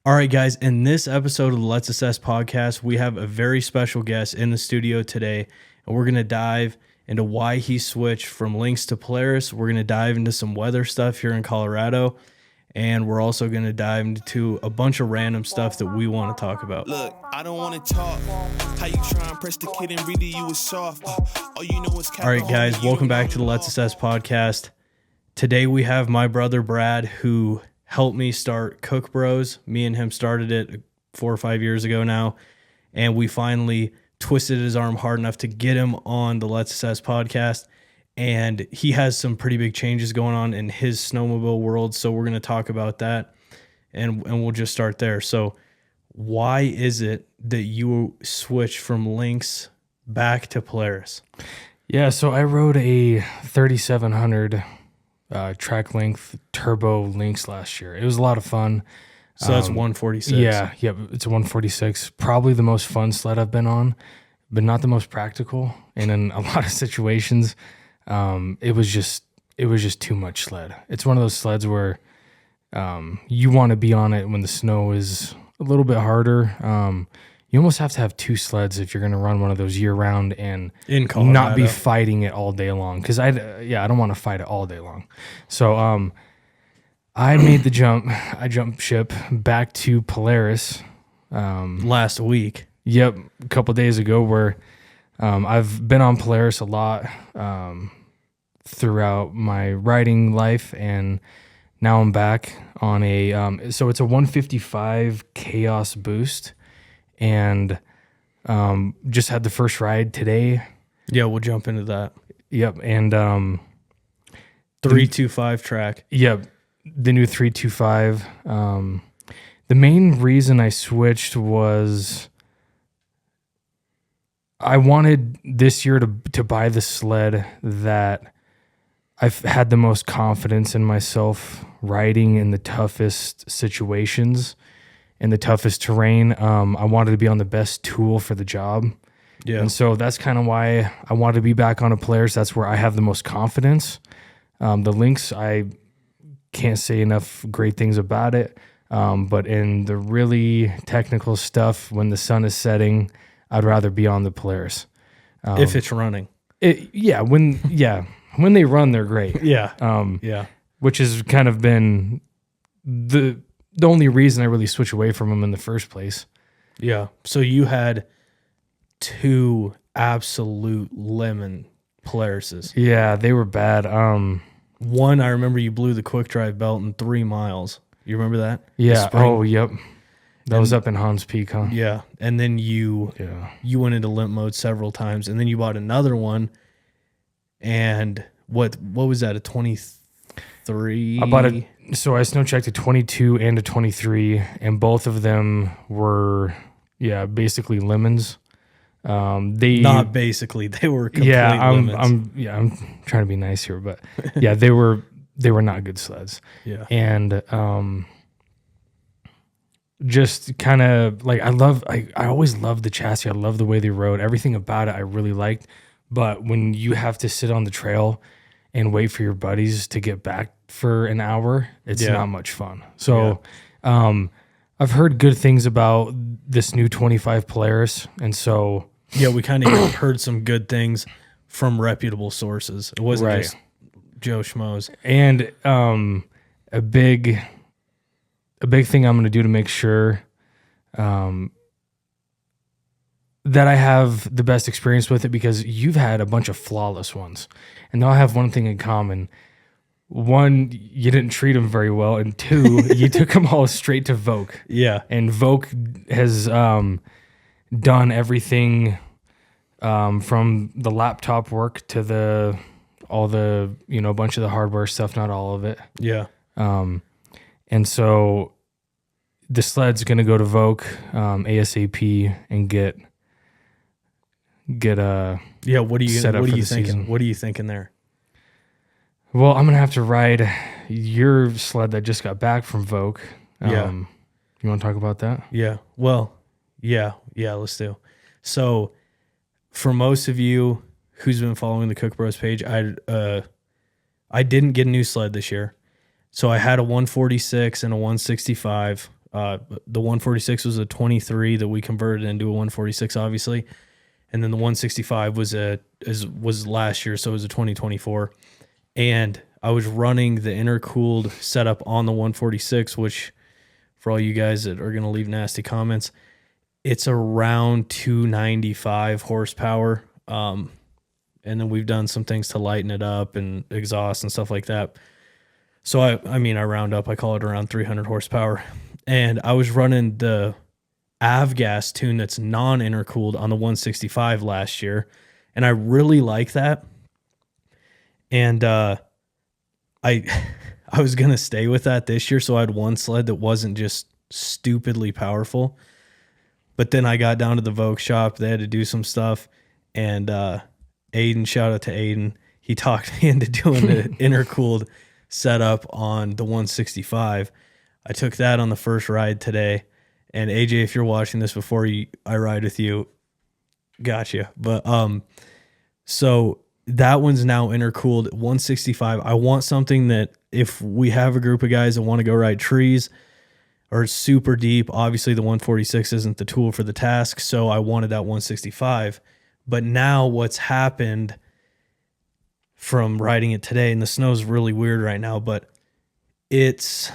All right, guys, in this episode of the Let's Assess podcast, we have a very special guest in the studio today, and we're going to dive into why he switched from Lynx to Polaris. We're going to dive into some weather stuff here in Colorado, and we're also going to dive into a bunch of random stuff that we want to talk about. Look, I don't want to talk. How you try and press the kid and really you was soft. All you know is All right, guys, welcome back to the Let's Assess podcast. Today we have my brother Brad, who helped me start Cook.Bros. Me and him started it 4 or 5 years ago now, and we finally twisted his arm hard enough to get him on the Let's Assess podcast. And he has some pretty big changes going on in his snowmobile world, so we're going to talk about that, and we'll just start there. So why is it that you switched from Lynx back to Polaris? Yeah, so I rode a 3700 track length turbo Lynx last year. It was a lot of fun. So that's 146. Yeah, it's a 146. Probably the most fun sled I've been on, but not the most practical. And in a lot of situations, it was just too much sled. It's one of those sleds where you want to be on it when the snow is a little bit harder. You almost have to have 2 sleds if you're going to run one of those year round and in Colorado, not be fighting it all day long. Because I don't want to fight it all day long. So I made the jump. I jumped ship back to Polaris last week. Yep, a couple of days ago. Where I've been on Polaris a lot throughout my riding life, and now I'm back on a. So it's a 155 Khaos Boost. And just had the first ride today. Yeah, we'll jump into that. Yep, and 325 track. Yep, the new 325. The main reason I switched was I wanted this year to buy the sled that I've had the most confidence in myself riding in the toughest situations. In the toughest terrain. I wanted to be on the best tool for the job. Yeah. And so that's kind of why I wanted to be back on a Polaris. That's where I have the most confidence. The Lynx, I can't say enough great things about it. But in the really technical stuff, when the sun is setting, I'd rather be on the Polaris. If it's running. When they run, they're great. Yeah. Which has kind of been the only reason I really switched away from them in the first place. Yeah. So you had 2 absolute lemon Polarises. Yeah, they were bad. One, I remember you blew the quick drive belt in 3 miles. You remember that? Yeah. Oh, yep. That was up in Hans Peak, huh? Yeah. And then you went into limp mode several times, and then you bought another one. And what was that? A 23? I bought it. So I snow checked a 22 and a 23, and both of them were, basically lemons. They not basically, they were complete lemons. I'm trying to be nice here, but yeah, they were not good sleds. Yeah, and just kind of like I always loved the chassis. I love the way they rode. Everything about it I really liked. But when you have to sit on the trail and wait for your buddies to get back for an hour, it's not much fun. So I've heard good things about this new 25 Polaris. And so... Yeah, we kind of heard some good things from reputable sources. It wasn't just Joe Schmoes. And a big thing I'm going to do to make sure that I have the best experience with it, because you've had a bunch of flawless ones. And they'll have one thing in common. 1, you didn't treat them very well. And 2, you took them all straight to VOHK. Yeah. And VOHK has done everything from the laptop work to all the bunch of the hardware stuff, not all of it. Yeah. And so the sled's going to go to VOHK ASAP and get what are you thinking? Season. What are you thinking there? Well, I'm gonna have to ride your sled that just got back from VOHK. You want to talk about that? Yeah. Well, yeah. Let's do. So, for most of you who's been following the Cook.Bros page, I didn't get a new sled this year. So I had a 146 and a 165. The 146 was a 23 that we converted into a 146, obviously. And then the 165 was last year, so it was a 2024. And I was running the intercooled setup on the 146, which for all you guys that are going to leave nasty comments, it's around 295 horsepower. And then we've done some things to lighten it up and exhaust and stuff like that. So I mean, I round up, I call it around 300 horsepower. And I was running the avgas tune that's non-intercooled on the 165 last year. And I really like that. And I was going to stay with that this year. So I had one sled that wasn't just stupidly powerful. But then I got down to the VOHK shop. They had to do some stuff. And Aiden, shout out to Aiden, he talked me into doing the intercooled setup on the 165. I took that on the first ride today. And AJ, if you're watching this before I ride with you, gotcha. But so that one's now intercooled 165. I want something that if we have a group of guys that want to go ride trees or super deep, obviously the 146 isn't the tool for the task. So I wanted that 165. But now what's happened from riding it today, and the snow's really weird right now, but it's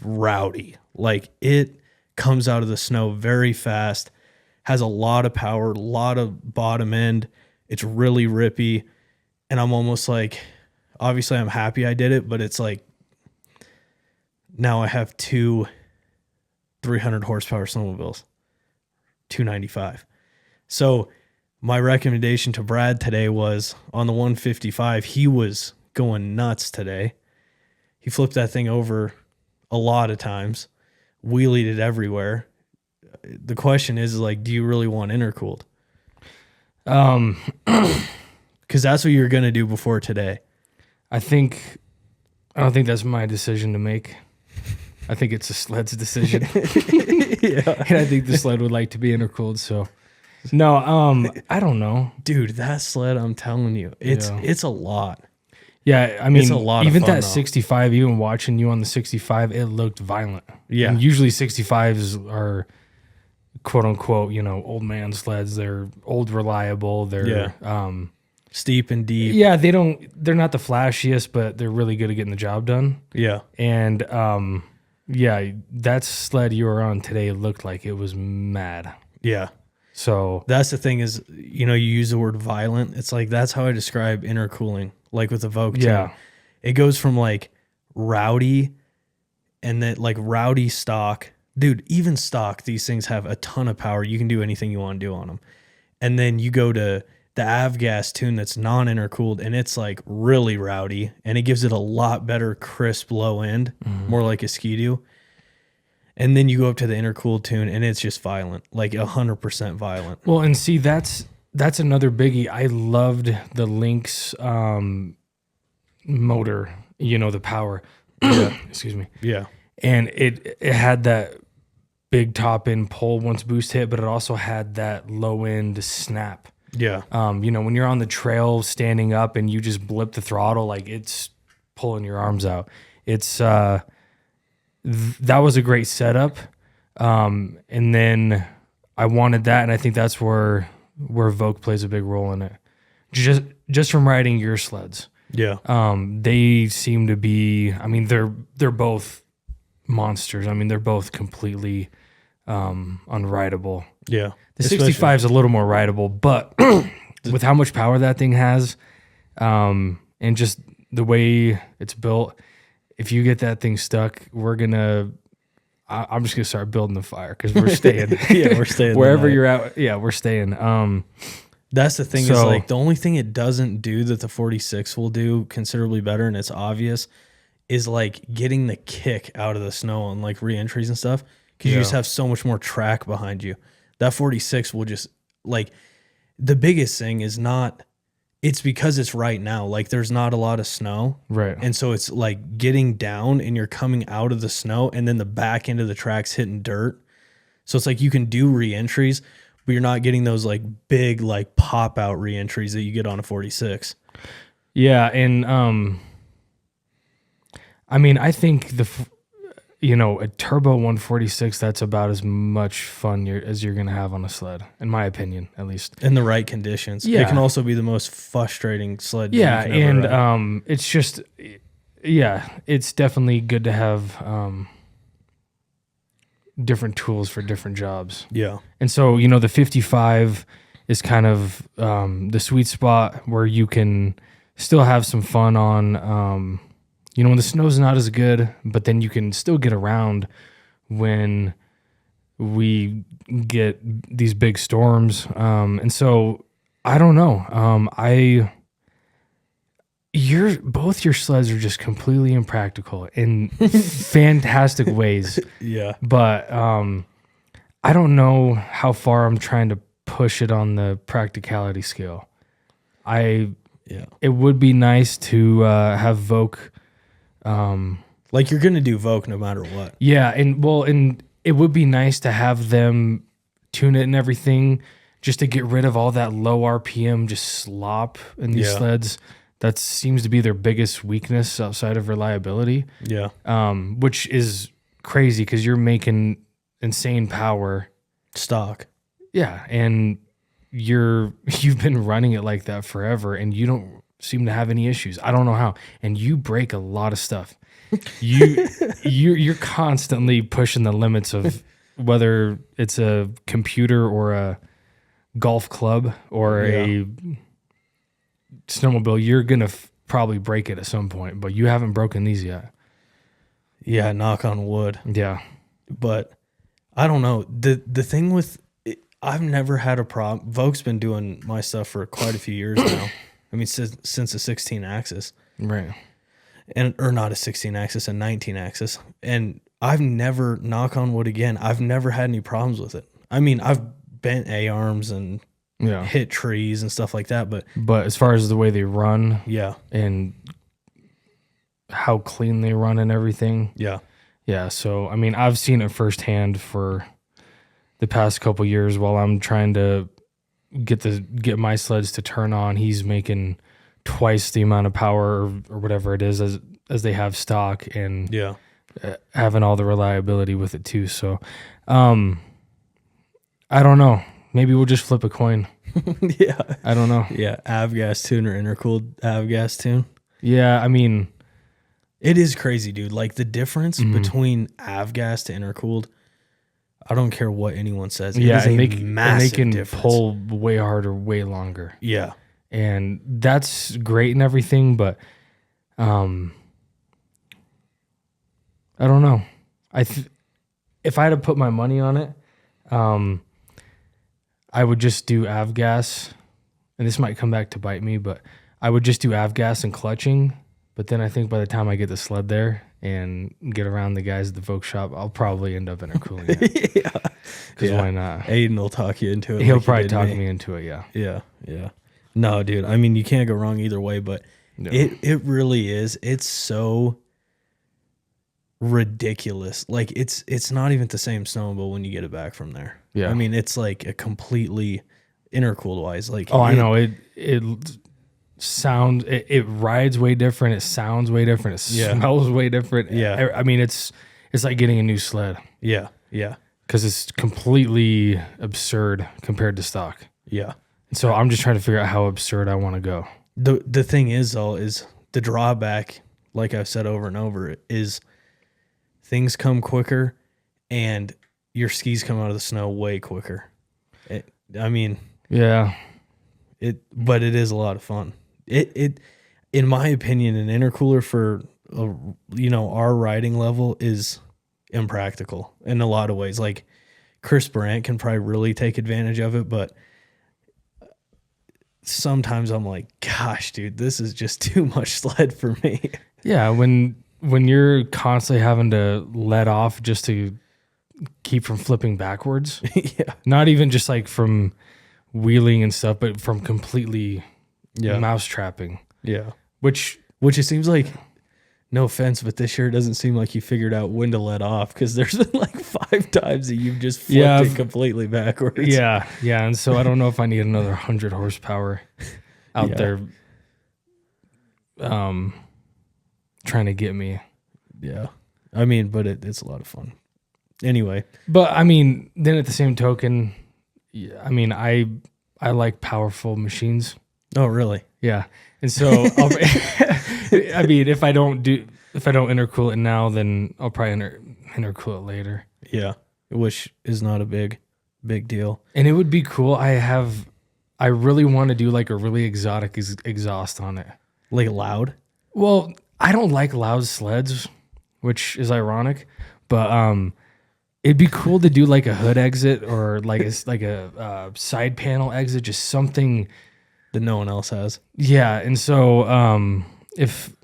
rowdy. Like, it comes out of the snow very fast, has a lot of power, a lot of bottom end. It's really rippy. And I'm almost like, obviously I'm happy I did it, but it's like, now I have two 300 horsepower snowmobiles, 295. So my recommendation to Brad today was on the 155, he was going nuts today. He flipped that thing over a lot of times, wheelied it everywhere. The question is like, do you really want intercooled? Because that's what you're going to do before today. I don't think that's my decision to make. I think it's a Sled's decision. Yeah. And I think the Sled would like to be intercooled. So no, I don't know. Dude, that Sled, I'm telling you, it's a lot. Yeah, I mean, it's a lot even of fun, that though. 65, even watching you on the 65, it looked violent. Yeah. And usually 65s are quote unquote, old man sleds. They're old, reliable. They're Steep and deep. Yeah, they're not the flashiest, but they're really good at getting the job done. Yeah. And that Sled you were on today looked like it was mad. Yeah. So That's the thing is, you use the word violent. It's like, that's how I describe intercooling, like with the VOHK. Yeah. It goes from like rowdy and then like rowdy stock. Dude, even stock, these things have a ton of power. You can do anything you want to do on them. And then you go to the avgas tune that's non-intercooled and it's like really rowdy and it gives it a lot better crisp low end, more like a Ski-Doo. And then you go up to the intercooled tune and it's just violent, like 100% violent. well, and see that's another biggie. I loved the Lynx motor, the power. Excuse me. Yeah. And it had that big top end pull once boost hit, but it also had that low end snap. Yeah. When you're on the trail standing up and you just blip the throttle, like it's pulling your arms out. It's that was a great setup. And then I wanted that, and I think that's where VOHK plays a big role in it. Just from riding your sleds. Yeah. They seem to be, I mean, they're both monsters. I mean, they're both completely unrideable. Yeah. The 65 is a little more rideable, but with how much power that thing has, and just the way it's built, if you get that thing stuck, I'm just gonna start building the fire because we're staying. Yeah, we're staying wherever you're at. Yeah, we're staying. That's the thing is like the only thing it doesn't do that the 46 will do considerably better, and it's obvious, is like getting the kick out of the snow on like re-entries and stuff because you just have so much more track behind you. That 46 will just like, the biggest thing is not, it's because it's right now. Like there's not a lot of snow. Right. And so it's like getting down and you're coming out of the snow and then the back end of the track's hitting dirt. So it's like you can do re-entries, but you're not getting those like big, like pop out re-entries that you get on a 46. Yeah. And, I mean, I think you know, a turbo 146, that's about as much fun as you're going to have on a sled, in my opinion, at least. In the right conditions. Yeah. It can also be the most frustrating sled. Yeah, you can ever ride. and it's just, yeah, it's definitely good to have different tools for different jobs. Yeah. And so, you know, the 55 is kind of the sweet spot where you can still have some fun on, you know, when the snow's not as good, but then you can still get around when we get these big storms. And so I don't know. Both your sleds are just completely impractical in fantastic ways. Yeah. But I don't know how far I'm trying to push it on the practicality scale. It would be nice to have VOHK. Like you're going to do VOHK no matter what. Yeah, and it would be nice to have them tune it and everything just to get rid of all that low RPM just slop in these sleds. That seems to be their biggest weakness outside of reliability. Yeah. Which is crazy because you're making insane power. Stock. Yeah, and you've been running it like that forever, and you don't seem to have any issues. I don't know how. And you break a lot of stuff. You're constantly pushing the limits of whether it's a computer or a golf club or a snowmobile. You're gonna probably break it at some point, but you haven't broken these yet. Yeah, knock on wood. Yeah, but I don't know. The thing with I've never had a problem. VOHK's been doing my stuff for quite a few years now. I mean, since a 16 axis, right? Or not a 16 axis, a 19 axis. And I've never, knock on wood again, I've never had any problems with it. I mean, I've bent A-arms and hit trees and stuff like that, but as far as the way they run, and how clean they run and everything, yeah. So I mean, I've seen it firsthand for the past couple years while I'm trying to get my sleds to turn on. He's making twice the amount of power or whatever it is as they have stock, and having all the reliability with it too. So I don't know, maybe we'll just flip a coin. I don't know. Avgas tune or intercooled Avgas tune. I mean, it is crazy, dude. Like the difference between Avgas to intercooled, I don't care what anyone says. It is a massive they can difference. Pull way harder, way longer. Yeah. And that's great and everything, but I don't know. If I had to put my money on it, I would just do Avgas, and this might come back to bite me, but I would just do Avgas and clutching. But then I think by the time I get the sled there and get around the guys at the VOHK shop, I'll probably end up intercooling it. Because why not? Aiden will talk you into it. He'll probably talk me into it, Yeah. No, dude. I mean, you can't go wrong either way, but it really is. It's so ridiculous. Like it's not even the same snowmobile when you get it back from there. Yeah. I mean, it's like a completely intercooled wise. Like I know it sounds it rides way different. It sounds way different. It smells way different. Yeah. I mean, it's like getting a new sled. Yeah. Because it's completely absurd compared to stock. Yeah. So I'm just trying to figure out how absurd I want to go. The thing is, though, is the drawback, like I've said over and over, is things come quicker and your skis come out of the snow way quicker. But it is a lot of fun. It in my opinion, an intercooler for our riding level is impractical in a lot of ways. Like Chris Brandt can probably really take advantage of it, but sometimes I'm like, gosh, dude, this is just too much sled for me. Yeah, when you're constantly having to let off just to keep from flipping backwards. Not even just like from wheeling and stuff, but from completely mouse trapping. Which it seems like, no offense, but this year it doesn't seem like you figured out when to let off, because there's been like 5 times that you've just flipped it completely backwards. Yeah, and so I don't know if I need another 100 horsepower out there trying to get me. I mean, but it's a lot of fun. Anyway. But I mean, then at the same token, I mean, I like powerful machines. Oh, really? Yeah. And so, I mean, if I don't intercool it now, then I'll probably intercool it later. Yeah. Which is not a big deal. And it would be cool. I really want to do like a really exotic exhaust on it. Like loud? Well, I don't like loud sleds, which is ironic, but it'd be cool to do like a hood exit or like a side panel exit, just something that no one else has. Yeah, and so if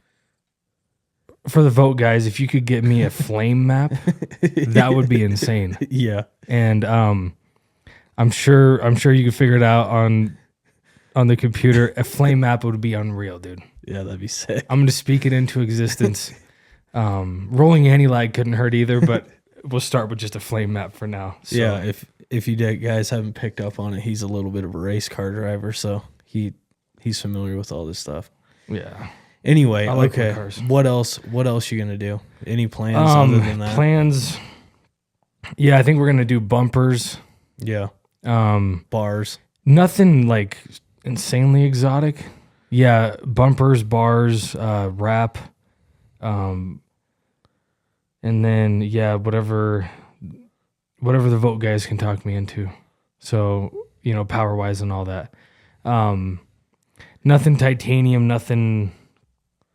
for the vote guys, if you could get me a flame map, that would be insane. Yeah, and I'm sure you could figure it out on the computer. A flame map would be unreal, dude. Yeah, that'd be sick. I'm gonna speak it into existence. Rolling anti-lag couldn't hurt either, but we'll start with just a flame map for now. So. Yeah, if you guys haven't picked up on it, he's a little bit of a race car driver, so he's familiar with all this stuff. Yeah. Anyway, I like okay. cars. What else you gonna do? Any plans other than that? Plans. Yeah, I think we're gonna do bumpers. Yeah. Bars. Nothing like insanely exotic. Yeah, bumpers, bars, wrap, and then whatever the vote guys can talk me into. So power wise and all that. Nothing titanium, nothing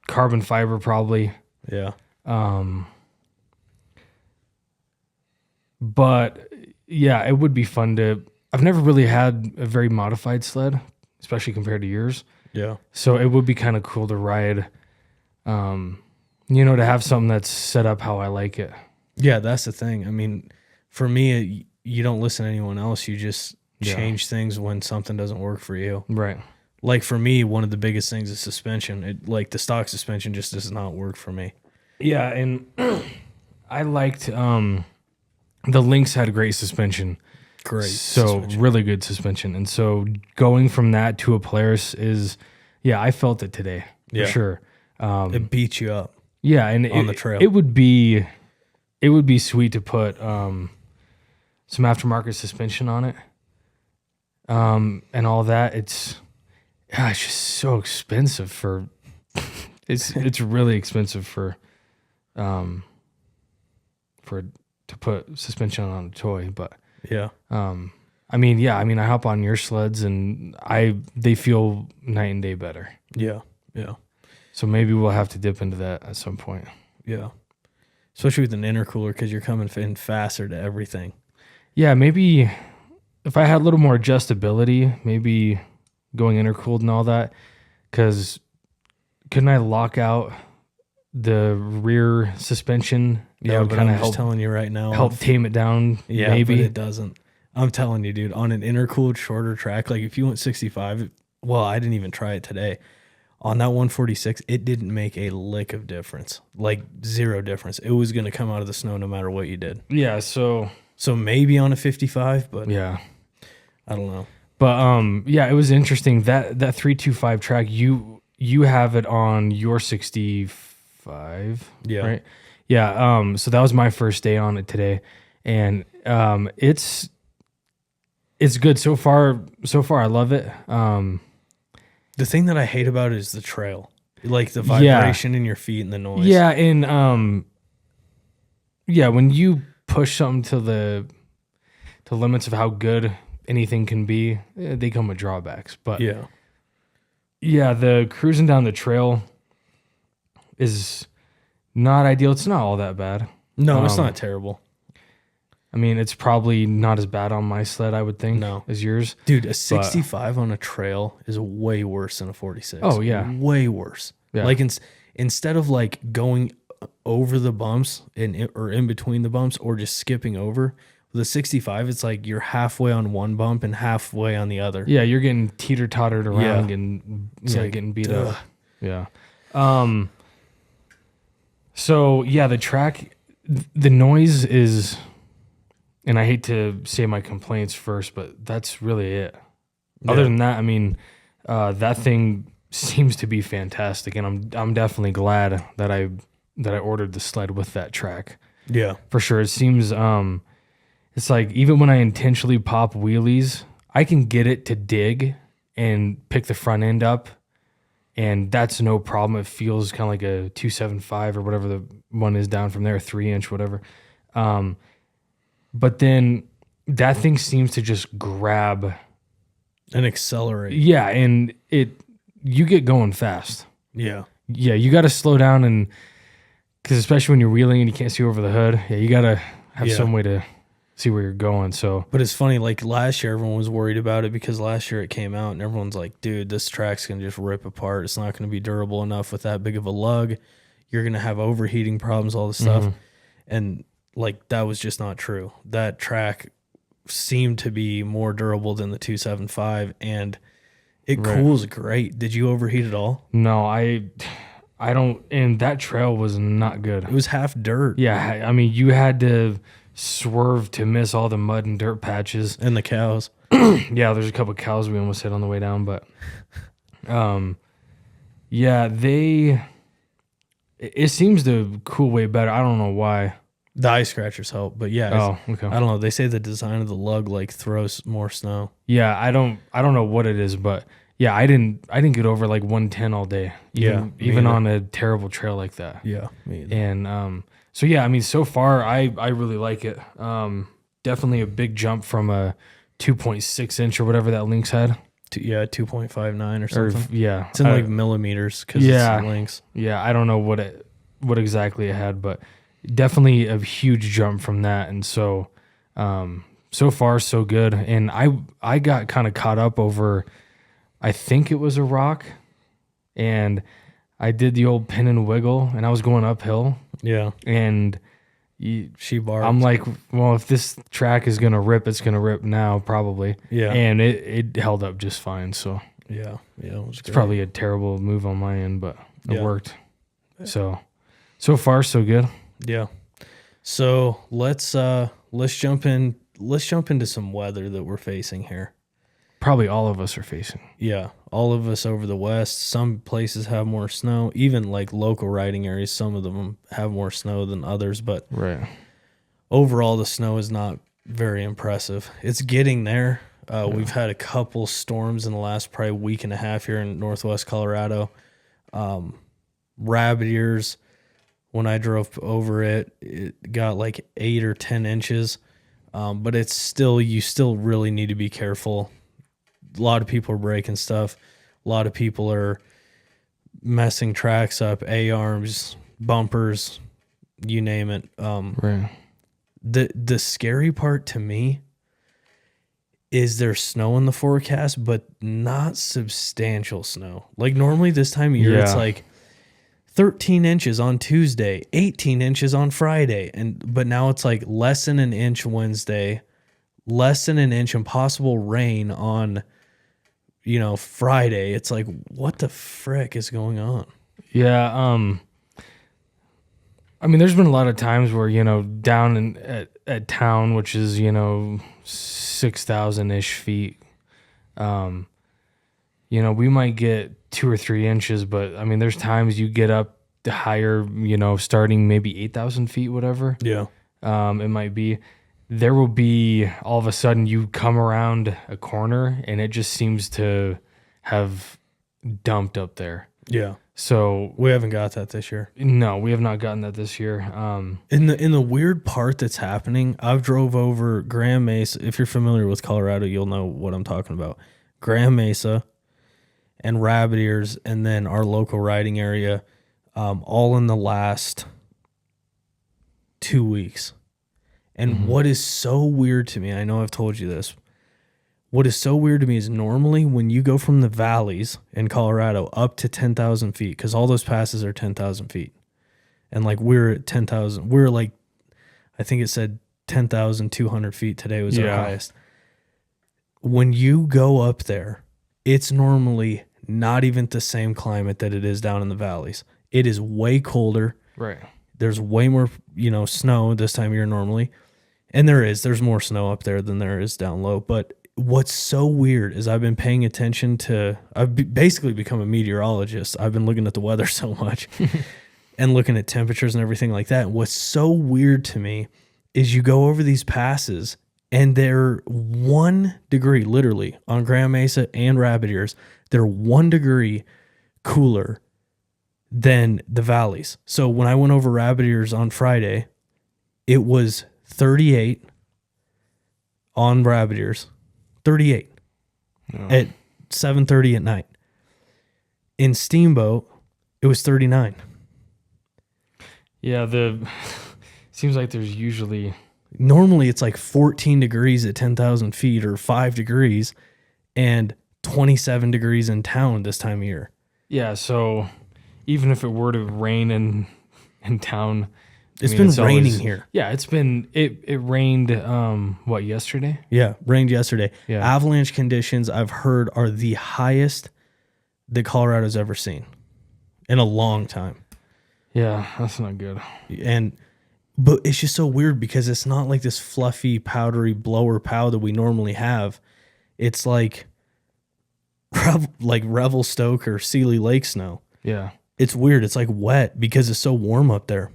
carbon fiber probably. Yeah. But yeah, it would be fun to. I've never really had a very modified sled, especially compared to yours. Yeah. So it would be kind of cool to ride, to have something that's set up how I like it. Yeah, that's the thing. I mean, for me, you don't listen to anyone else. You just change things when something doesn't work for you. Right. Like for me, one of the biggest things is suspension. Like the stock suspension just does not work for me. Yeah, and I liked the Lynx had great suspension. Great. So suspension. Really good suspension. And so going from that to a Polaris is, I felt it today for sure. It beats you up. Yeah, and on the trail. It would be sweet to put some aftermarket suspension on it. And all that. It's just so expensive for it's really expensive for to put suspension on a toy, but yeah. I hop on your sleds and they feel night and day better. Yeah. Yeah. So maybe we'll have to dip into that at some point. Yeah. Especially with an intercooler because you're coming in faster to everything. Yeah, maybe if I had a little more adjustability, maybe going intercooled and all that, because couldn't I lock out the rear suspension? Yeah, but I'm just telling you right now. Help tame it down, yeah, maybe. But it doesn't. I'm telling you, dude, on an intercooled shorter track, like if you went 65, well, I didn't even try it today. On that 146, it didn't make a lick of difference. Like zero difference. It was going to come out of the snow no matter what you did. Yeah, so maybe on a 55, but yeah. I don't know. But it was interesting that 325 track you have it on your 65, yeah, right? Yeah, so that was my first day on it today, and it's good so far. I love it. The thing that I hate about it is the trail, like the vibration in your feet and the noise. Yeah, and when you push something to the limits of how good anything can be, they come with drawbacks. But yeah, the cruising down the trail is not ideal. It's not all that bad. No, it's not terrible. I mean, it's probably not as bad on my sled, I would think, as yours. Dude, a 65 on a trail is way worse than a 46. Oh, yeah. Way worse. Yeah. Like instead of like going over the bumps or in between the bumps or just skipping over, with a 65, it's like you're halfway on one bump and halfway on the other. Yeah, you're getting teeter-tottered around and getting beat up. Yeah. So, yeah, the track, the noise is... And I hate to say my complaints first, but that's really it. Yeah. Other than that, I mean, that thing seems to be fantastic, and I'm definitely glad that I that I ordered the sled with that track. Yeah. For sure. It seems it's like even when I intentionally pop wheelies, I can get it to dig and pick the front end up, and that's no problem. It feels kind of like a 275 or whatever the one is down from there, 3-inch, whatever. But then that thing seems to just grab And accelerate. Yeah, and you get going fast. Yeah. Yeah, you got to slow down, and because especially when you're wheeling and you can't see over the hood, yeah, you got to have some way to see where you're going. So, but it's funny, like last year everyone was worried about it because last year it came out and everyone's like, dude, this track's gonna just rip apart. It's not gonna be durable enough with that big of a lug. You're gonna have overheating problems, all this stuff. And like that was just not true. That track seemed to be more durable than the 275, and it cools great. Did you overheat at all? No, I don't, and that trail was not good. It was half dirt. Yeah, I mean, you had to swerve to miss all the mud and dirt patches. And the cows. Yeah, there's a couple of cows we almost hit on the way down, but yeah, it seems to cool way better. I don't know why. The ice scratchers help, but yeah. Okay. I don't know. They say the design of the lug like throws more snow. Yeah, I don't know what it is, but yeah, I didn't get over like 110 all day. Even on a terrible trail like that. Yeah, me either. And so yeah, I mean, so far I really like it. Definitely a big jump from a 2.6 inch or whatever that Lynx had. 2.59 or something. Yeah, it's in like millimeters because it's a Lynx. Yeah, I don't know what exactly it had, but definitely a huge jump from that. And so so far so good. And I got kind of caught up over, I think it was a rock, and I did the old pin and wiggle, and I was going uphill. Yeah. And she barked. I'm like, well, if this track is gonna rip, it's gonna rip now probably. Yeah. And it held up just fine. So yeah, it's probably a terrible move on my end, but it worked. So far so good. Yeah. So let's jump into some weather that we're facing here. Probably all of us are facing. Yeah, all of us over the west. Some places have more snow. Even like local riding areas, some of them have more snow than others. But overall, the snow is not very impressive. It's getting there. We've had a couple storms in the last probably week and a half here in northwest Colorado. Rabbit ears. When I drove over it, it got like 8 or 10 inches. But it's still, you still really need to be careful. A lot of people are breaking stuff. A lot of people are messing tracks up, A-arms, bumpers, you name it. The scary part to me is there's snow in the forecast, but not substantial snow. Like normally this time of year, it's like 13 inches on Tuesday, 18 inches on Friday. But now it's like less than an inch Wednesday, less than an inch and possible rain on Friday. It's like, what the frick is going on? Yeah. I mean, there's been a lot of times where, down at town, which is, 6,000-ish feet, we might get 2 or 3 inches, but I mean, there's times you get up to higher, starting maybe 8,000 feet, whatever. Yeah. It might be. There will be all of a sudden you come around a corner and it just seems to have dumped up there. Yeah. So we haven't got that this year. No, we have not gotten that this year. In the weird part that's happening, I've drove over Grand Mesa. If you're familiar with Colorado, you'll know what I'm talking about. Grand Mesa and Rabbit Ears, and then our local riding area, all in the last 2 weeks. And what is so weird to me, I know I've told you this, what is so weird to me is normally when you go from the valleys in Colorado up to 10,000 feet, because all those passes are 10,000 feet. And like we're at 10,000, we're like, I think it said 10,200 feet today was our highest. When you go up there, it's normally not even the same climate that it is down in the valleys. It is way colder. Right. There's way more, snow this time of year normally. And there's more snow up there than there is down low. But what's so weird is I've been paying attention to, basically become a meteorologist. I've been looking at the weather so much. and looking at temperatures and everything like that. What's so weird to me is you go over these passes and they're 1 degree, literally, on Grand Mesa and Rabbit Ears, they're 1 degree cooler than the valleys. So when I went over Rabbit Ears on Friday, it was 38 on Rabbit Ears, 38 at 7:30 at night. In Steamboat, it was 39. Yeah, seems like there's usually... Normally it's like 14 degrees at 10,000 feet or 5 degrees and 27 degrees in town this time of year. Yeah, so even if it were to rain in town... It's been raining here. Yeah, it rained, yesterday? Yeah, rained yesterday. Yeah. Avalanche conditions, I've heard, are the highest that Colorado's ever seen in a long time. Yeah, that's not good. But it's just so weird because it's not like this fluffy, powdery blower pow that we normally have. It's like Revelstoke or Sealy Lake snow. Yeah. It's weird. It's like wet because it's so warm up there.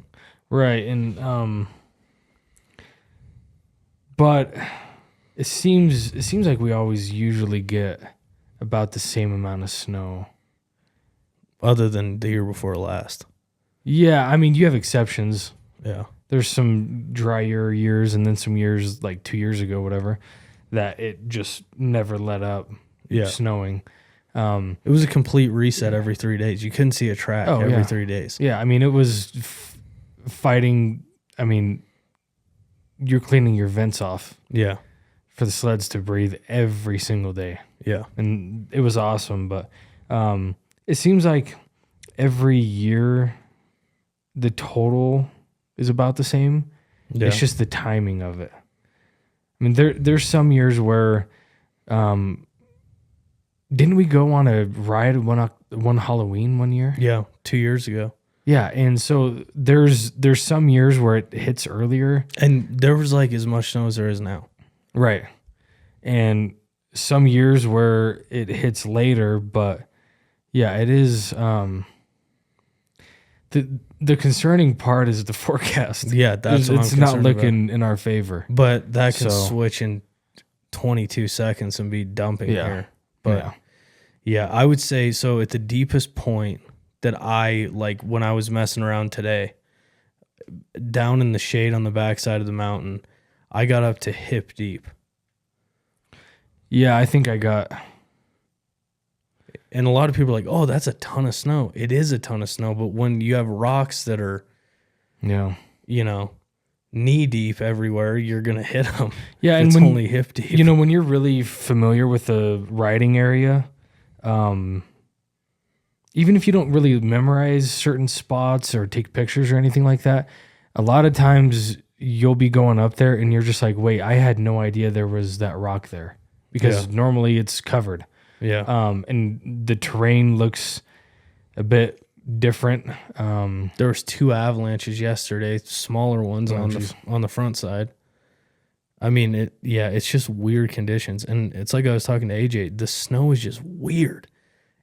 Right. And but it seems like we always usually get about the same amount of snow. Other than the year before last. Yeah, I mean, you have exceptions. Yeah. There's some drier years and then some years like 2 years ago, whatever, that it just never let up snowing. It was a complete reset every 3 days. You couldn't see a track every 3 days. Yeah, I mean, it was fighting. I mean, you're cleaning your vents off. Yeah. For the sleds to breathe every single day. Yeah. And it was awesome, but it seems like every year the total is about the same. Yeah. It's just the timing of it. I mean, there's some years where didn't we go on a ride one Halloween one year? Yeah, 2 years ago. Yeah, and so there's some years where it hits earlier. And there was like as much snow as there is now. Right. And some years where it hits later, but yeah, it is the concerning part is the forecast. Yeah, that's what it's not looking in our favor. But that can switch in 22 seconds and be dumping here. But yeah, I would say so at the deepest point that I like when I was messing around today, down in the shade on the backside of the mountain, I got up to hip deep. Yeah, I think I got. And a lot of people are like, oh, that's a ton of snow. It is a ton of snow. But when you have rocks that are, knee deep everywhere, you're going to hit them. Yeah, and it's only hip deep. You know, when you're really familiar with the riding area, even if you don't really memorize certain spots or take pictures or anything like that, a lot of times you'll be going up there and you're just like, wait, I had no idea there was that rock there. Because normally it's covered. Yeah. And the terrain looks a bit different. There was 2 avalanches yesterday, smaller ones on the front side. I mean, it's just weird conditions. And it's like I was talking to AJ, the snow is just weird.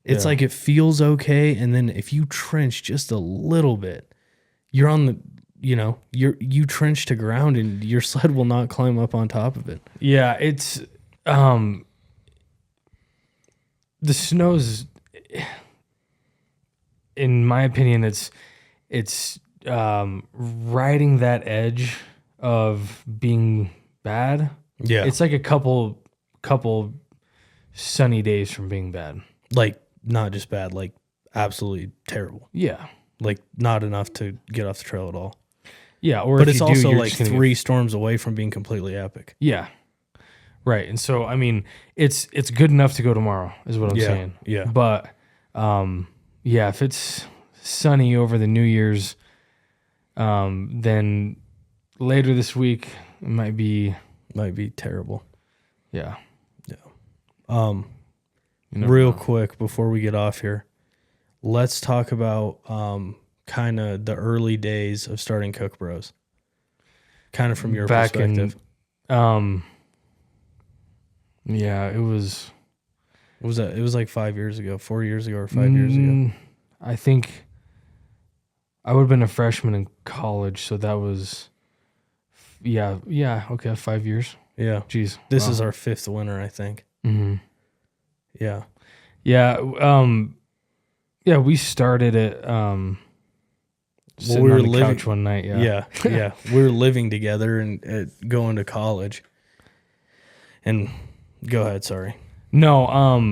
It's like it feels okay, and then if you trench just a little bit, you're on the you trench to ground and your sled will not climb up on top of it. Yeah, it's the snow's, in my opinion, it's riding that edge of being bad. Yeah. It's like a couple sunny days from being bad. Like not just bad, like absolutely terrible. Yeah. Like not enough to get off the trail at all. Yeah, or but it's also like 3 storms away from being completely epic. Yeah. Right. And so, I mean, it's good enough to go tomorrow is what I'm saying. Yeah. But, if it's sunny over the New Year's, then later this week, it might be terrible. Yeah. Yeah. Real quick before we get off here, let's talk about, kind of the early days of starting Cook.Bros. Kind of from your perspective. Yeah, it was. What was that? It was like 5 years ago, 4 years ago, or 5 years ago. I think I would have been a freshman in college, so that was, okay, 5 years. Yeah. Jeez. This is our 5th winter, I think. Mm-hmm. Yeah. Yeah. We started it sitting we were on the couch one night. Yeah. We were living together and going to college. And go ahead, sorry. No,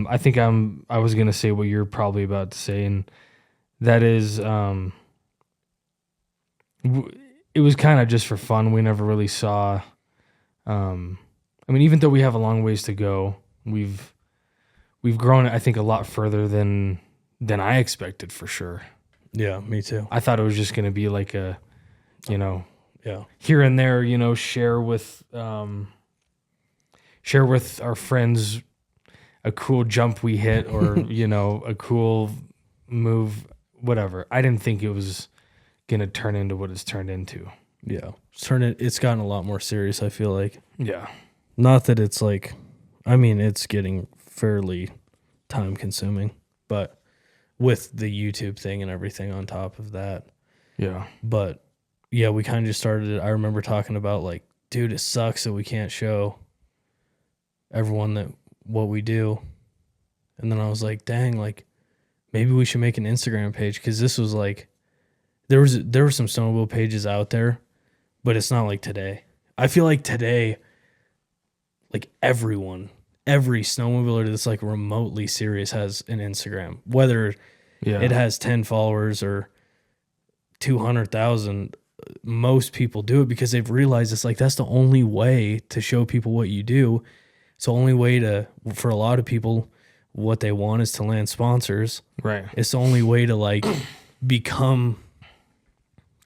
I think I was gonna say what you're probably about to say, and that is, it was kind of just for fun. We never really saw. I mean, even though we have a long ways to go, we've grown, I think, a lot further than I expected, for sure. Yeah, me too. I thought it was just gonna be like a, yeah, here and there, share with our friends a cool jump we hit, or a cool move, whatever. I didn't think it was gonna turn into what it's turned into. Yeah, it's gotten a lot more serious, I feel like. Yeah. Not that it's like, I mean, it's getting fairly time consuming, but with the YouTube thing and everything on top of that. Yeah. But yeah, we kind of just started it. I remember talking about like, dude, it sucks that we can't show everyone that what we do. And then I was like, dang, like maybe we should make an Instagram page, because this was like, there were some snowmobile pages out there, but it's not like today. I feel like today, like every snowmobiler that's like remotely serious has an Instagram, whether it has 10 followers or 200,000. Most people do it because they've realized it's like, that's the only way to show people what you do. It's the only way for a lot of people, what they want is to land sponsors. Right. It's the only way to like become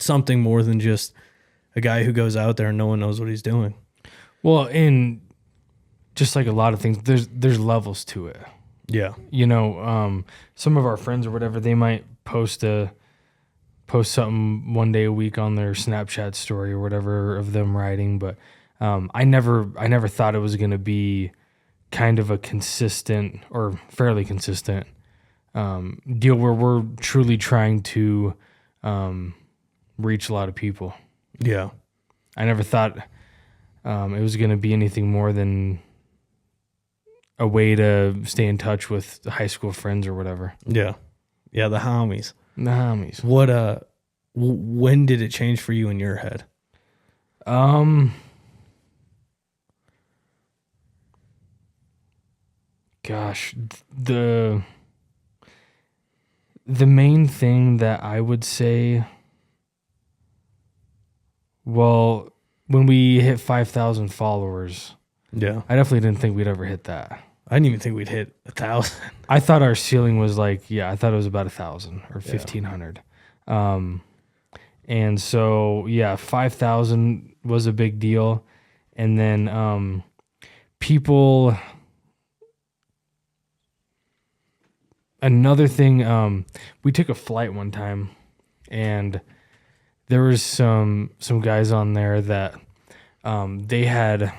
something more than just a guy who goes out there and no one knows what he's doing. Well, and just like a lot of things, there's levels to it. Yeah. Some of our friends or whatever, they might post something one day a week on their Snapchat story or whatever of them riding, but I never thought it was going to be kind of a consistent or fairly consistent deal where we're truly trying to reach a lot of people. Yeah. I never thought it was going to be anything more than a way to stay in touch with high school friends or whatever. Yeah. Yeah, the homies. The homies. What when did it change for you in your head? Gosh, the main thing that I would say, well, when we hit 5,000 followers, Yeah. I definitely didn't think we'd ever hit that. I didn't even think we'd hit 1,000. I thought our ceiling was like, I thought it was about 1,000 or 1,500. And so, 5,000 was a big deal. And then people, another thing, we took a flight one time, and there was some guys on there that they had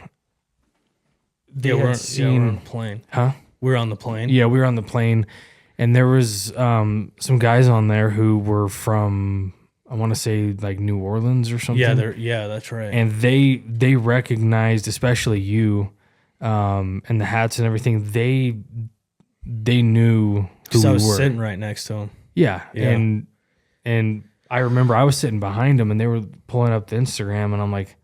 seen. We're on the plane. Huh? We're on the plane. Yeah, we were on the plane, and there was some guys on there who were from, I want to say, like New Orleans or something. Yeah, that's right. And they recognized, especially you, and the hats and everything. They knew who we I were. was sitting right next to him. Yeah. Yeah. And I remember I was sitting behind them, and they were pulling up the Instagram, and I'm like,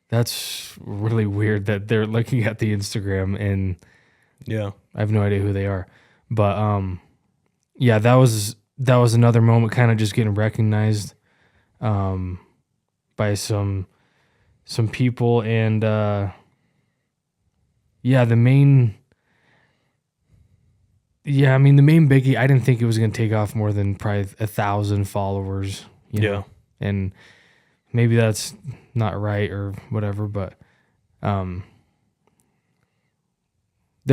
that's really weird that they're looking at the Instagram, and Yeah. I have no idea who they are. But that was another moment, kind of just getting recognized by some people. And the main biggie, I didn't think it was going to take off more than probably 1,000 followers. You know? And maybe that's not right or whatever, but they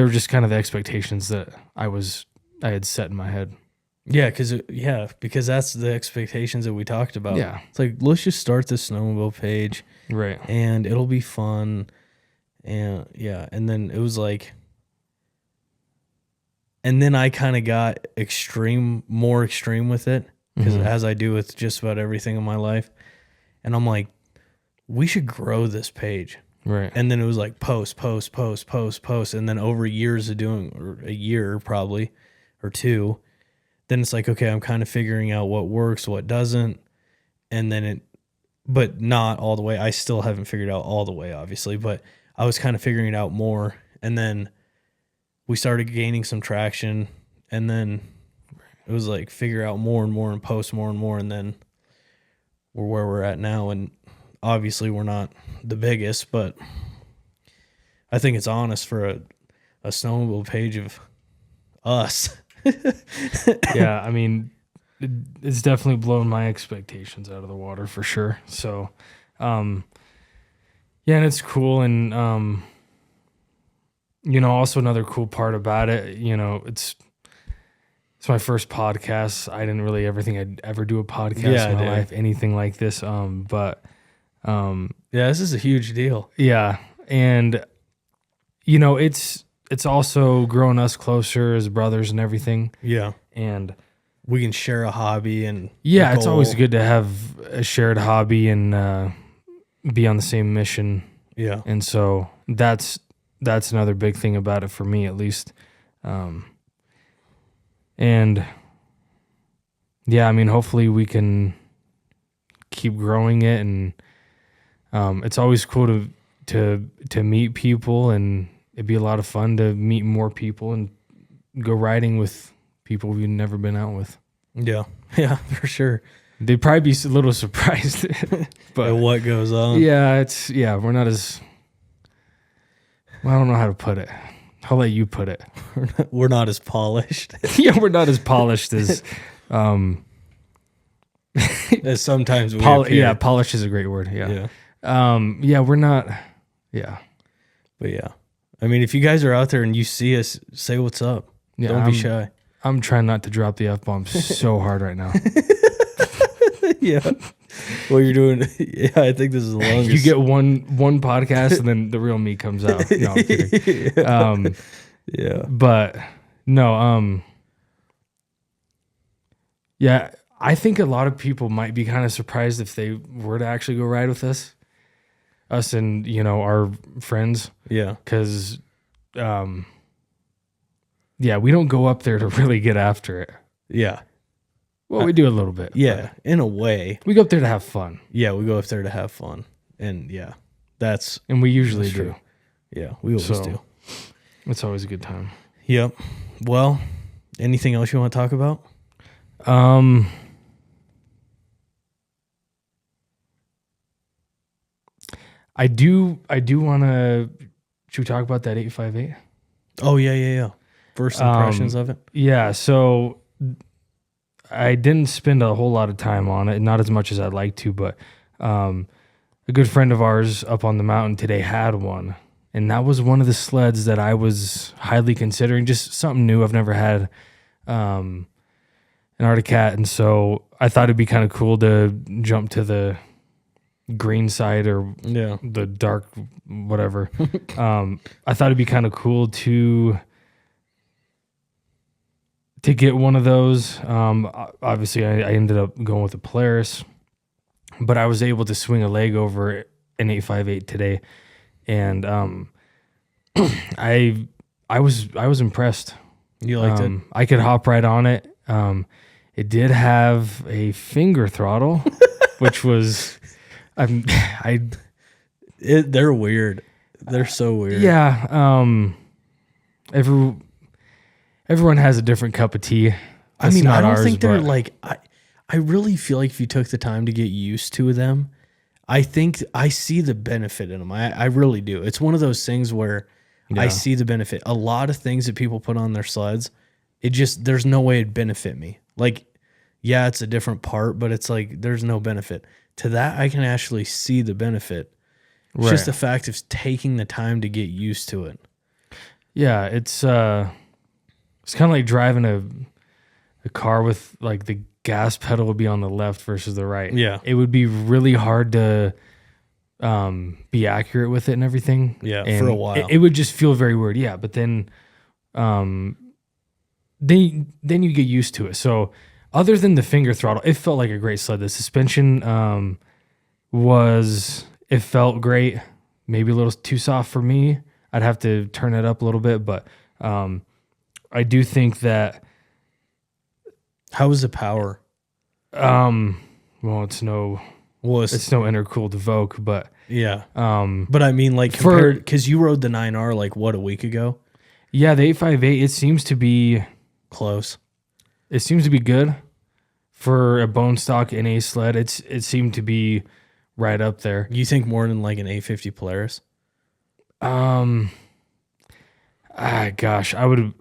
were just kind of the expectations that I had set in my head. Yeah, because that's the expectations that we talked about. Yeah. It's like, let's just start this snowmobile page. Right. And it'll be fun. And and then it was like, and then I kind of got more extreme with it. because as I do with just about everything in my life. And I'm like, we should grow this page. Right. And then it was like post. And then over years of doing, or a year probably, or two, then it's like, okay, I'm kind of figuring out what works, what doesn't. And then but not all the way. I still haven't figured out all the way, obviously, but I was kind of figuring it out more. And then we started gaining some traction. And then it was like figure out more and more and post more and more. And then we're where we're at now. And obviously we're not the biggest, but I think it's honest for a snowmobile page of us. Yeah, I mean, it's definitely blown my expectations out of the water for sure. So, yeah, and it's cool. And, also another cool part about it, it's my first podcast. I didn't really ever think I'd ever do a podcast in my life, anything like this. But this is a huge deal. Yeah. And, it's also grown us closer as brothers and everything. Yeah. And we can share a hobby and it's always good to have a shared hobby and be on the same mission. Yeah. And so that's another big thing about it for me, at least. And yeah, I mean, hopefully we can keep growing it, and it's always cool to meet people, and it'd be a lot of fun to meet more people and go riding with people we've never been out with. Yeah, for sure. They'd probably be a little surprised, but what goes on? Yeah, we're not as. Well, I don't know how to put it. I'll let you put it. We're not as polished. Yeah, we're not as polished as. As sometimes we appear. Yeah, polished is a great word. Yeah. We're not. Yeah. But yeah, I mean, if you guys are out there and you see us, say what's up. Yeah, don't be shy. I'm trying not to drop the F-bomb so hard right now. Yeah. Well, you're doing. Yeah, I think this is the longest. You get one podcast and then the real me comes out. No, I'm kidding. Yeah. But no. Yeah, I think a lot of people might be kind of surprised if they were to actually go ride with us and our friends. Yeah. Because, we don't go up there to really get after it. Yeah. Well, we do a little bit. Yeah, in a way. We go up there to have fun. Yeah, we go up there to have fun. And and we usually do. Yeah, we always do. It's always a good time. Yep. Well, anything else you want to talk about? I do want to. Should we talk about that 858? Oh yeah. First impressions of it. Yeah. So I didn't spend a whole lot of time on it, not as much as I'd like to, but a good friend of ours up on the mountain today had one, and that was one of the sleds that I was highly considering. Just something new. I've never had an Arctic Cat, and so I thought it'd be kind of cool to jump to the green side or the dark whatever. I thought it'd be kind of cool to get one of those. Obviously I ended up going with a Polaris, but I was able to swing a leg over an 858 today, and I was impressed. You liked it? I could hop right on it. It did have a finger throttle, which was they're weird. They're so weird. Yeah. Everyone has a different cup of tea. I mean, I don't think they're like. I really feel like if you took the time to get used to them, I think I see the benefit in them. I really do. It's one of those things where I see the benefit. A lot of things that people put on their sleds, there's no way it'd benefit me. Like, yeah, it's a different part, but it's like there's no benefit. To that, I can actually see the benefit. It's just the fact of taking the time to get used to it. Yeah, it's kind of like driving a car with like the gas pedal would be on the left versus the right. Yeah. It would be really hard to be accurate with it and everything. Yeah, and for a while. It would just feel very weird. Yeah, but then you get used to it. So other than the finger throttle, it felt like a great sled. The suspension it felt great. Maybe a little too soft for me. I'd have to turn it up a little bit, but I do think that. How was the power? Well, it's no intercooled VOHK, but yeah. But I mean, like, compared, because you rode the 9R like what, a week ago? Yeah, the 858. It seems to be close. It seems to be good for a bone stock NA sled. It seemed to be right up there. You think more than like an 850 Polaris? Gosh, I would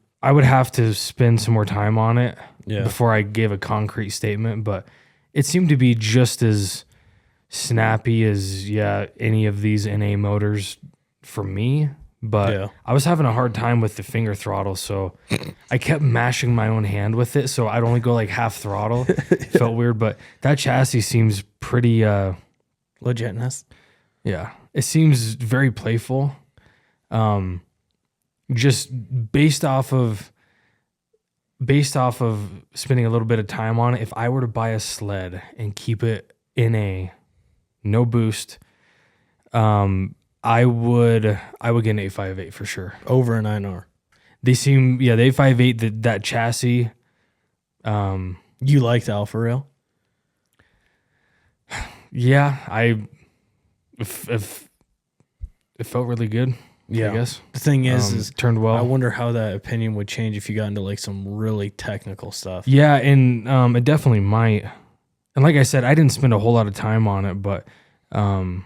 have to spend some more time on it before I gave a concrete statement, but it seemed to be just as snappy as any of these NA motors for me. But I was having a hard time with the finger throttle, so I kept mashing my own hand with it, so I'd only go like half throttle. It felt weird, but that chassis seems pretty legitness. Yeah, it seems very playful. Just based off of spending a little bit of time on it, if I were to buy a sled and keep it no boost, I would get an 858 for sure. Over a 9R. They seem, the 858, that chassis. You like the Alpha Rail? Yeah, if it felt really good. Yeah. I guess. The thing is turned well. I wonder how that opinion would change if you got into like some really technical stuff. Yeah, and it definitely might. And like I said, I didn't spend a whole lot of time on it, but the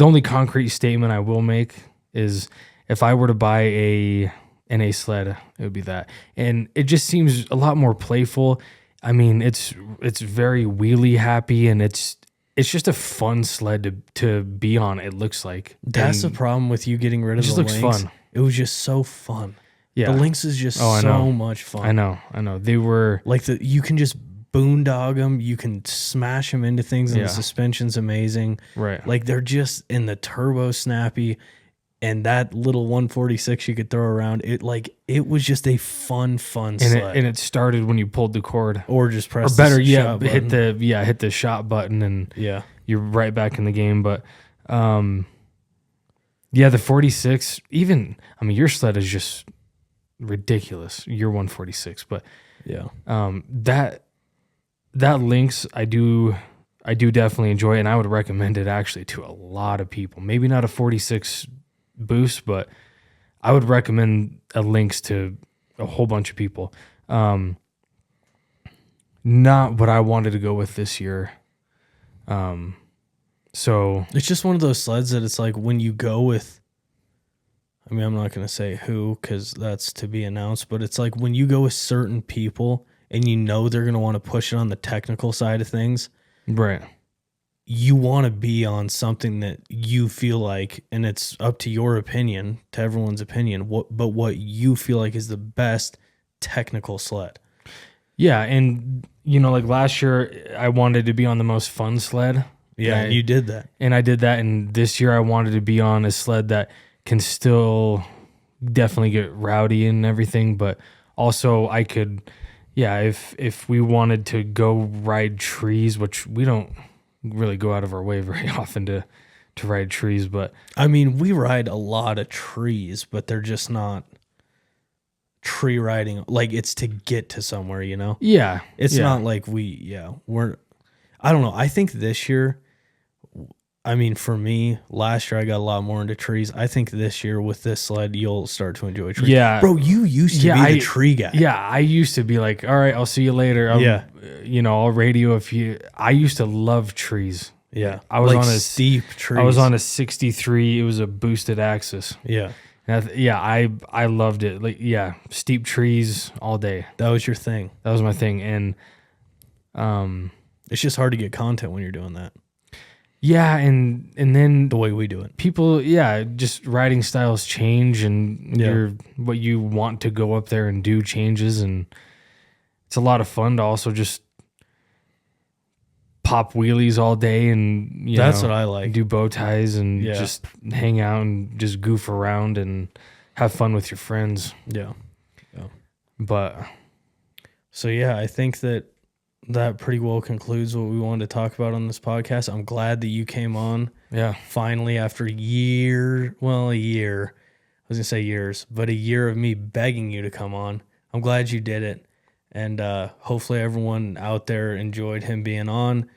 only concrete statement I will make is if I were to buy a NA sled, it would be that. And it just seems a lot more playful. I mean, it's very wheelie happy, and it's just a fun sled to be on, it looks like. That's the problem with you getting rid of the Lynx. It looks fun. It was just so fun. Yeah. The Lynx is just so much fun. I know. They were... Like, you can just boondog them. You can smash them into things, and the suspension's amazing. Right. Like, they're just in the turbo snappy, and that little 146 you could throw around. It was just a fun sled. And it started when you pulled the cord. Or just press the shot button. hit the shot button, and you're right back in the game. But the 46, even, I mean, your sled is just ridiculous. Your 146, but that Lynx, I do definitely enjoy, and I would recommend it actually to a lot of people. Maybe not a 46 Boost, but I would recommend a Lynx to a whole bunch of people. Not what I wanted to go with this year. So it's just one of those sleds that it's like when you go with, I mean, I'm not going to say who, because that's to be announced, but it's like when you go with certain people and you know they're going to want to push it on the technical side of things. Right. You want to be on something that you feel like, and it's up to your opinion, to everyone's opinion, but what you feel like is the best technical sled. Yeah, and like last year, I wanted to be on the most fun sled. Yeah, and you did that. And I did that, and this year I wanted to be on a sled that can still definitely get rowdy and everything, but also I could, if we wanted to go ride trees, which we don't really go out of our way very often to ride trees, but I mean, we ride a lot of trees, but they're just not tree riding. Like, it's to get to somewhere, Yeah. It's not like we're, I don't know. I think this year, I mean, for me, last year I got a lot more into trees. I think this year with this sled, you'll start to enjoy trees. Yeah. Bro, you used to be the tree guy. Yeah, I used to be like, all right, I'll see you later. I'll radio if you... I used to love trees. Yeah. I was like on a steep trees. I was on a 63. It was a boosted axis. Yeah. And I loved it. Like, steep trees all day. That was your thing. That was my thing. And it's just hard to get content when you're doing that. Yeah, and then the way we do it. People, just riding styles change, and what you want to go up there and do changes, and it's a lot of fun to also just pop wheelies all day, and that's what I like. Do bow ties and just hang out and just goof around and have fun with your friends. Yeah. But So yeah, I think that pretty well concludes what we wanted to talk about on this podcast. I'm glad that you came on. Yeah. Finally, after a year. I was going to say years, but a year of me begging you to come on. I'm glad you did it. And hopefully everyone out there enjoyed him being on.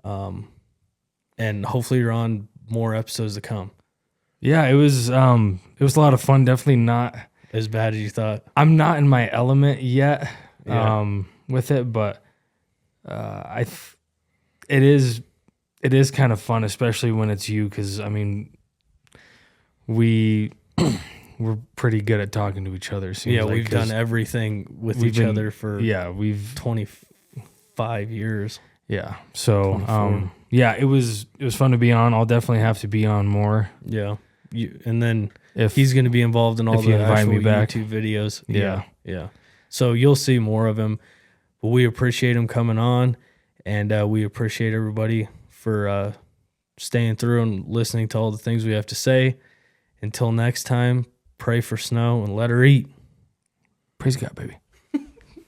And hopefully you're on more episodes to come. Yeah, it was a lot of fun. Definitely not as bad as you thought. I'm not in my element yet with it, but it is kind of fun, especially when it's you, because I mean we're pretty good at talking to each other. Yeah, we've done everything with each other for we've 25 years. Yeah, so it was fun to be on. I'll definitely have to be on more. Yeah, and then if he's going to be involved in all the actual YouTube videos. Yeah. So you'll see more of him. But we appreciate him coming on, and we appreciate everybody for staying through and listening to all the things we have to say. Until next time, pray for snow and let her eat. Praise God, baby.